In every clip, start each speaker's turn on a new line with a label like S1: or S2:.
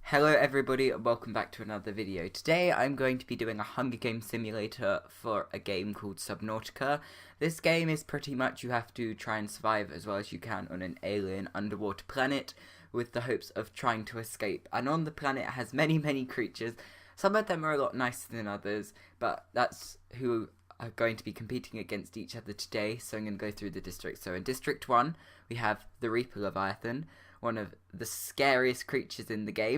S1: Hello everybody and welcome back to another video. Today I'm going to be doing a Hunger Games simulator for a game called Subnautica. This game is pretty much you have to try and survive as well as you can on an alien underwater planet with the hopes of trying to escape. And on the planet it has many creatures. Some of them are a lot nicer than others, but that's who are going to be competing against each other today. So I'm going to go through the districts. So in District 1 we have the Reaper Leviathan, one of the scariest creatures in the game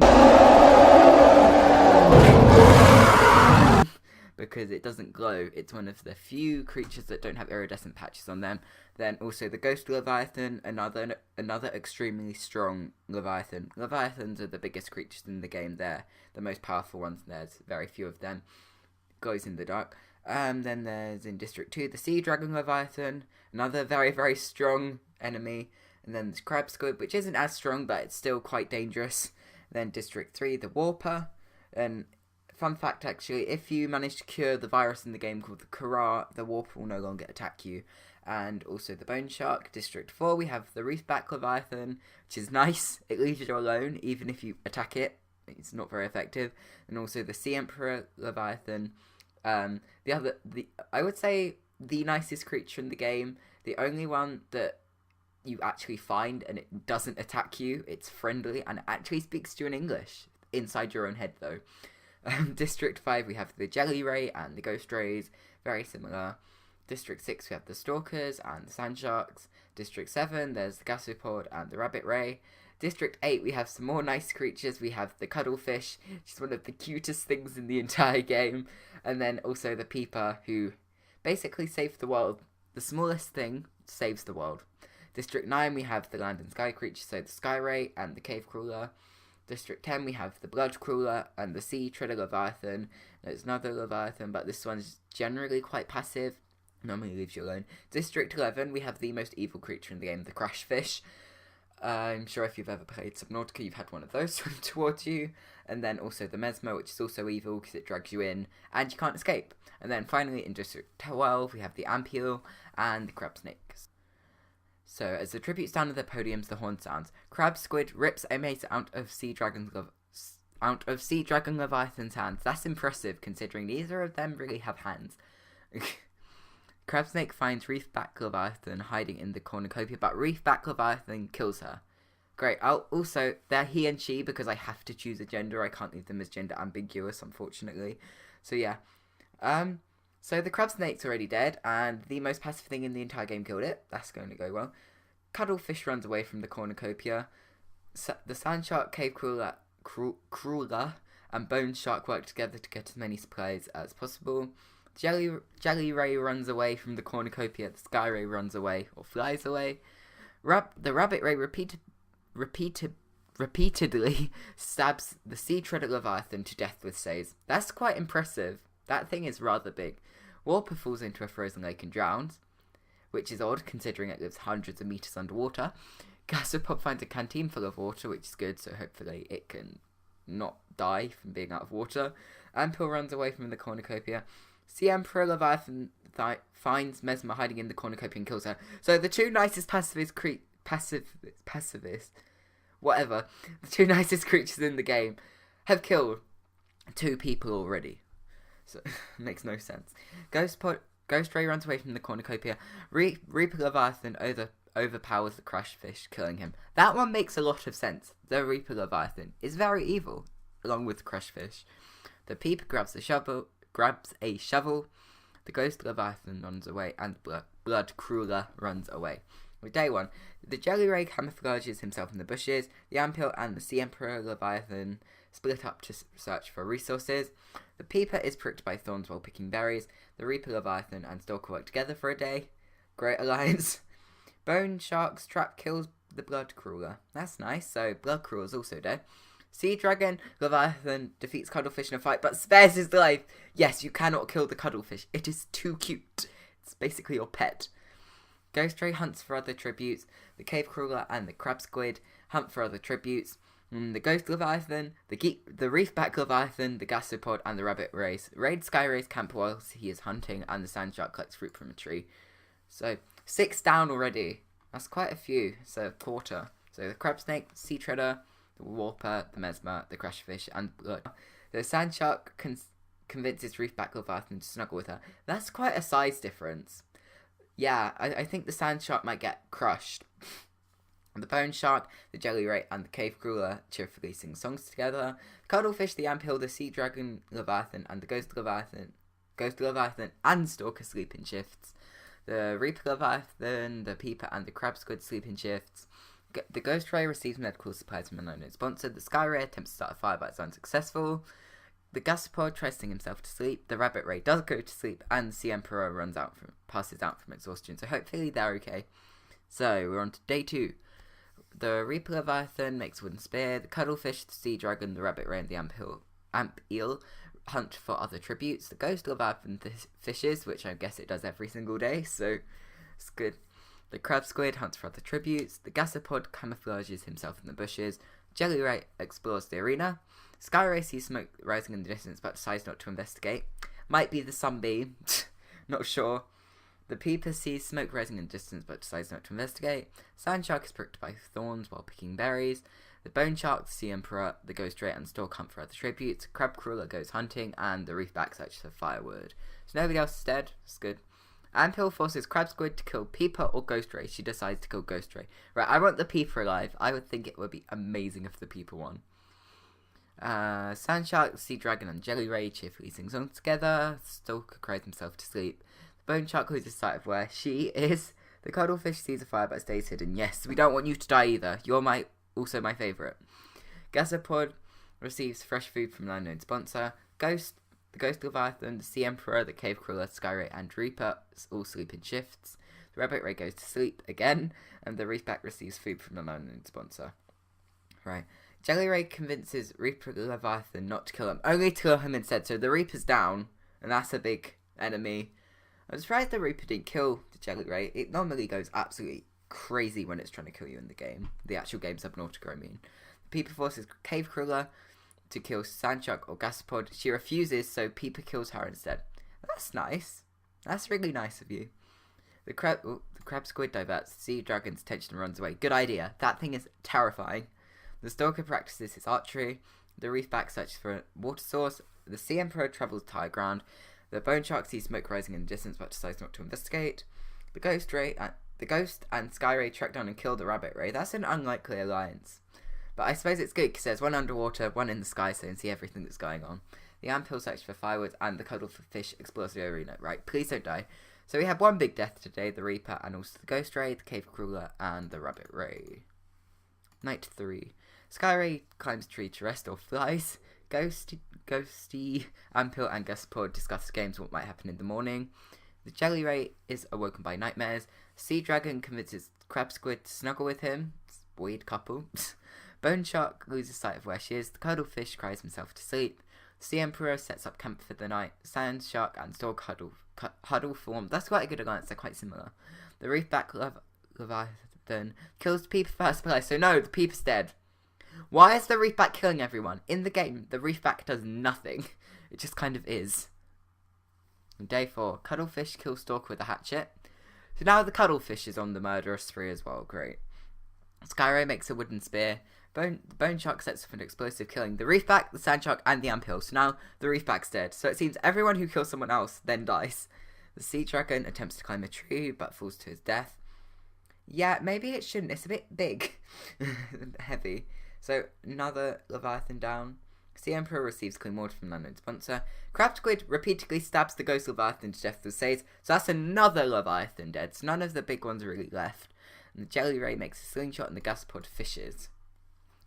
S1: because it doesn't glow. It's one of the few creatures that don't have iridescent patches on them. Then also the Ghost Leviathan, another extremely strong Leviathan. Leviathans are the biggest creatures in the game. They're the most powerful ones. There's very few of them. Glows in the dark. Then there's in District 2 the Sea Dragon Leviathan, another very strong enemy. And then there's Crab Squid, which isn't as strong, but it's still quite dangerous. Then District 3, the Warper. And fun fact, actually, if you manage to cure the virus in the game called the Kara, the Warper will no longer attack you. And also the Bone Shark. District 4, we have the Reefback Leviathan, which is nice. It leaves you alone, even if you attack it. It's not very effective. And also the Sea Emperor Leviathan. I would say the nicest creature in the game. The only one that you actually find and it doesn't attack you. It's friendly and actually speaks to you in English inside your own head though. District 5 we have the Jelly Ray and the Ghost Rays, very similar. District 6 we have the Stalkers and the Sand Sharks. District 7 there's the Gasopod and the Rabbit Ray. District 8 we have some more nice creatures. We have the Cuddlefish, which is one of the cutest things in the entire game. And then also the Peeper, who basically saves the world. The smallest thing saves the world. District 9 we have the land and sky creatures, so the Sky Ray and the Cave Crawler. District 10 we have the Blood Crawler and the Sea Treader Leviathan. There's another Leviathan, but this one's generally quite passive, normally leaves you alone. District 11 we have the most evil creature in the game, the Crash Fish. I'm sure if you've ever played Subnautica you've had one of those swim towards you. And then also the Mesmo, which is also evil because it drags you in and you can't escape. And then finally in District 12 we have the Ampule and the Crab Snakes. So, as the tributes down to the podiums, the horn sounds. Crab Squid rips a mace out of Sea Dragon Leviathan's hands. That's impressive, considering neither of them really have hands. Crab Snake finds Reefback Leviathan hiding in the cornucopia, but Reefback Leviathan kills her. Great. Also, they're he and she because I have to choose a gender. I can't leave them as gender ambiguous, unfortunately. So yeah. So the Crab Snake's already dead, and the most passive thing in the entire game killed it. That's going to go well. Cuddlefish runs away from the cornucopia. The Sand Shark, Cave Crawler, and Bone Shark work together to get as many supplies as possible. Jelly Ray runs away from the cornucopia. The Sky Ray runs away, or flies away. The Rabbit Ray repeatedly stabs the Sea Treader Leviathan to death with says. That's quite impressive. That thing is rather big. Warper falls into a frozen lake and drowns, which is odd considering it lives hundreds of meters underwater. Gasopod finds a canteen full of water, which is good, so hopefully it can not die from being out of water. Ampule runs away from the cornucopia. Sea Emperor Leviathan finds Mesmer hiding in the cornucopia and kills her. So the two nicest the two nicest creatures in the game have killed 2 people already. So, makes no sense. Ghost Ray runs away from the cornucopia. Reaper Leviathan overpowers the Crash Fish, killing him. That one makes a lot of sense. The Reaper Leviathan is very evil, along with the Crash Fish. The Peeper grabs a shovel. The Ghost Leviathan runs away, and Blood Crawler runs away. With day 1, the Jelly Ray camouflages himself in the bushes. The Ampule and the Sea Emperor Leviathan split up to search for resources. The Peeper is pricked by thorns while picking berries. The Reaper Leviathan and Stalker work together for a day. Great alliance. Bone Shark's trap kills the Blood Crawler. That's nice, so Blood Crawler's also dead. Sea Dragon Leviathan defeats Cuddlefish in a fight, but spares his life. Yes, you cannot kill the Cuddlefish. It is too cute. It's basically your pet. Ghost Ray hunts for other tributes. The Cave Crawler and the Crab Squid hunt for other tributes. The Ghost Leviathan, the Reefback Leviathan, the Gasopod, and the Rabbit Rays raid Sky Ray's camp whilst he is hunting, and the Sand Shark collects fruit from a tree. So, 6 down already. That's quite a few. So, a quarter. So, the Crab Snake, Sea Treader, the Warper, the Mesmer, the Crashfish, and Blood. The Sand Shark convinces Reefback Leviathan to snuggle with her. That's quite a size difference. Yeah, I think the Sand Shark might get crushed. The Bone Shark, the Jelly Ray, and the Cave Crawler cheerfully sing songs together. The Cuddlefish, the Amphill, the Sea Dragon Leviathan, and the Ghost Leviathan and Stalker sleep in shifts. The Reaper Leviathan, the Peeper, and the Crab Squid sleep in shifts. The Ghost Ray receives medical supplies from an unknown sponsor. The Sky Ray attempts to start a fire but is unsuccessful. The Gasopod tries to sing himself to sleep. The Rabbit Ray does go to sleep, and the Sea Emperor passes out from exhaustion. So hopefully they're okay. So we're on to day 2. The Reaper Leviathan makes a wooden spear. The Cuddlefish, the Sea Dragon, the Rabbit Ray, and the Amp Eel hunt for other tributes. The Ghost Leviathan fishes, which I guess it does every single day, so it's good. The Crab Squid hunts for other tributes. The Gasopod camouflages himself in the bushes. Jelly Ray explores the arena. Sky Ray sees smoke rising in the distance but decides not to investigate. Might be the Sunbeam, not sure. The Peeper sees smoke rising in the distance but decides not to investigate. Sand Shark is pricked by thorns while picking berries. The Bone Shark, the Sea Emperor, the Ghost Ray, and Stork hunt for other tributes. Crab Crawler goes hunting, and the Reefback searches for firewood. So nobody else is dead. That's good. Ampill forces Crab Squid to kill Peeper or Ghost Ray. She decides to kill Ghost Ray. Right, I want the Peeper alive. I would think it would be amazing if the Peeper won. Sand Shark, Sea Dragon, and Jelly Ray cheerfully sing songs together. Stalker cries himself to sleep. The Bone Shark loses sight of where she is. The Cuddlefish sees a fire but stays hidden. Yes, we don't want you to die either. You're also my favourite. Gasopod receives fresh food from an unknown sponsor. The Ghost Leviathan, the Sea Emperor, the Cave Crawler, Sky Ray, and Reaper all sleep in shifts. The Rabbit Ray goes to sleep again, and the Reefback receives food from an unknown sponsor. Right. Jelly Ray convinces Reaper Leviathan not to kill him, only to kill him instead. So the Reaper's down, and that's a big enemy. I'm surprised the Reaper didn't kill the Jelly Ray. It normally goes absolutely crazy when it's trying to kill you in the game. The actual game Subnautica, I mean. The Peeper forces Cave Crawler to kill Sand Shark or Gasopod. She refuses, so Peeper kills her instead. That's nice. That's really nice of you. The Crab Squid diverts the Sea Dragon's attention and runs away. Good idea. That thing is terrifying. The Stalker practices his archery. The Reefback searches for a water source. The Sea Emperor travels to high ground. The Bone Shark sees smoke rising in the distance but decides not to investigate. The Ghost and Sky Ray track down and kill the Rabbit Ray. That's an unlikely alliance. But I suppose it's good because there's one underwater, one in the sky, so you can see everything that's going on. The Amphill searches for firewood, and the Cuddlefish explores the arena. Right, please don't die. So we have one big death today, the Reaper, and also the Ghost Ray, the Cave Crawler, and the Rabbit Ray. Night 3. Sky Ray climbs a tree to rest or flies. Ghosty, Ampill, and Gasopod discuss games what might happen in the morning. The Jelly Ray is awoken by nightmares. Sea Dragon convinces Crab Squid to snuggle with him. It's a weird couple. Bone Shark loses sight of where she is. The Cuddlefish cries himself to sleep. The Sea Emperor sets up camp for the night. Sand Shark and Stork huddle form. That's quite a good alliance. They're quite similar. The Reefback Leviathan kills the Peeper first place. So no, the Peeper's dead. Why is the Reefback killing everyone? In the game, the Reefback does nothing. It just kind of is. Day 4. Cuddlefish kills Stalker with a hatchet. So now the Cuddlefish is on the murderous spree as well. Great. Sky Ray makes a wooden spear. The Bone Shark sets off an explosive, killing the Reefback, the Sand Shark, and the Ampill. So now the Reefback's dead. So it seems everyone who kills someone else then dies. The Sea Dragon attempts to climb a tree, but falls to his death. Yeah, maybe it shouldn't. It's a bit big. Heavy. So another Leviathan down. Sea Emperor receives clean water from an unknown sponsor. Crab Squid repeatedly stabs the Ghost Leviathan to death with saves. So that's another Leviathan dead. So none of the big ones are really left. And the Jelly Ray makes a slingshot and the Gasopod fishes.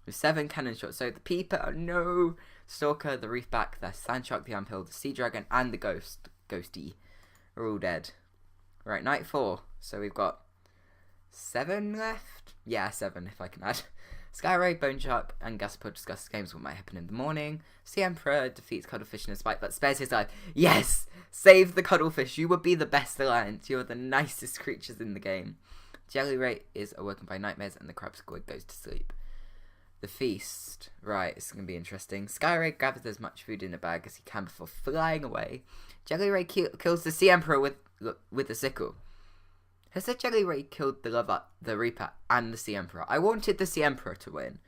S1: With 7 cannon shots. So the Peeper, no. Stalker, the Reefback, the Sand Shark, the Ampill, the Sea Dragon, and the Ghosty are all dead. Right, night 4. So we've got 7 left. Yeah, 7 if I can add. Sky Ray, Bone Shark, and Gasopod discuss games what might happen in the morning. Sea Emperor defeats Cuddlefish in a spite, but spares his life. Yes! Save the Cuddlefish. You would be the best alliance. You are the nicest creatures in the game. Jelly Ray is awoken by nightmares, and the Crab Squid goes to sleep. The feast. Right, it's going to be interesting. Sky Ray gathers as much food in a bag as he can before flying away. Jelly Ray kills the Sea Emperor with a sickle. Has the Jelly Ray killed the Reaper and the Sea Emperor? I wanted the Sea Emperor to win.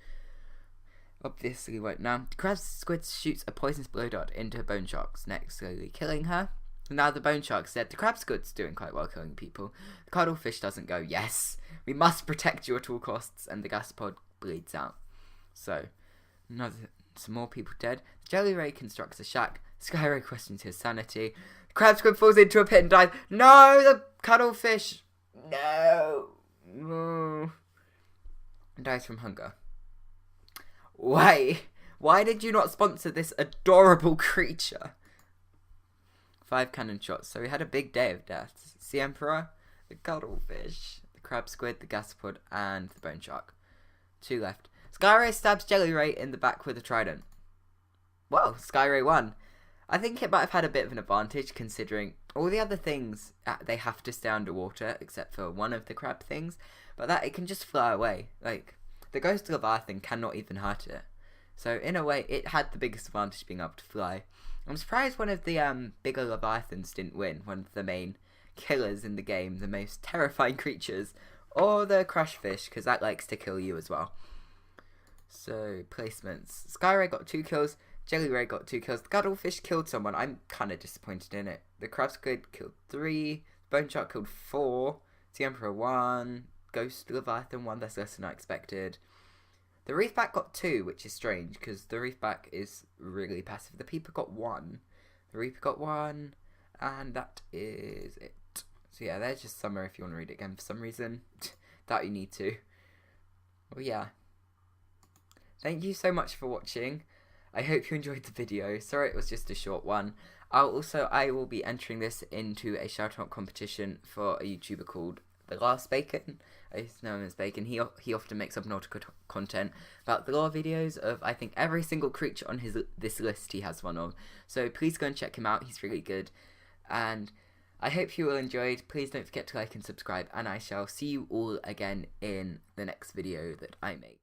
S1: Obviously won't now. Crab Squid shoots a poisonous blow dart into Bone Shark's neck, slowly killing her. Now the Bone Shark said the Crab Squid's doing quite well killing people. The Cuddlefish doesn't go, yes, we must protect you at all costs, and the Gastropod bleeds out. So, some more people dead. The Jelly Ray constructs a shack. Sky Ray questions his sanity. The Crab Squid falls into a pit and dies. No, the Cuddlefish. No. And dies from hunger. Why did you not sponsor this adorable creature? 5 cannon shots. So we had a big day of deaths. Sea Emperor, the Cuddlefish, the Crab Squid, the Gastropod, and the Bone Shark. 2 left. Skyray stabs Jelly Ray in the back with a trident. Well, Skyray won. I think it might have had a bit of an advantage considering all the other things, they have to stay underwater except for one of the crab things, but that it can just fly away. Like, the Ghost Leviathan cannot even hurt it. So in a way, it had the biggest advantage being able to fly. I'm surprised one of the bigger Leviathans didn't win, one of the main killers in the game, the most terrifying creatures, or the Crushfish, because that likes to kill you as well. So, placements. Skyray got 2 kills, Jelly Ray got 2 kills, the Cuddlefish killed someone, I'm kind of disappointed in it. The Crab Squid killed 3, Bone Shark killed 4, the Emperor 1, Ghost Leviathan 1, that's less than I expected. The Reefback got 2, which is strange, because the Reefback is really passive. The Peeper got 1, the Reaper got 1, and that is it. So yeah, there's just summary if you want to read it again for some reason. That you need to. Well, yeah. Thank you so much for watching. I hope you enjoyed the video. Sorry it was just a short one. I will be entering this into a shout-out competition for a YouTuber called The Last Bacon. He's known as Bacon. He often makes Subnautica content about the lore videos of, I think, every single creature on this list he has one of. So please go and check him out. He's really good. And I hope you all enjoyed. Please don't forget to like and subscribe. And I shall see you all again in the next video that I make.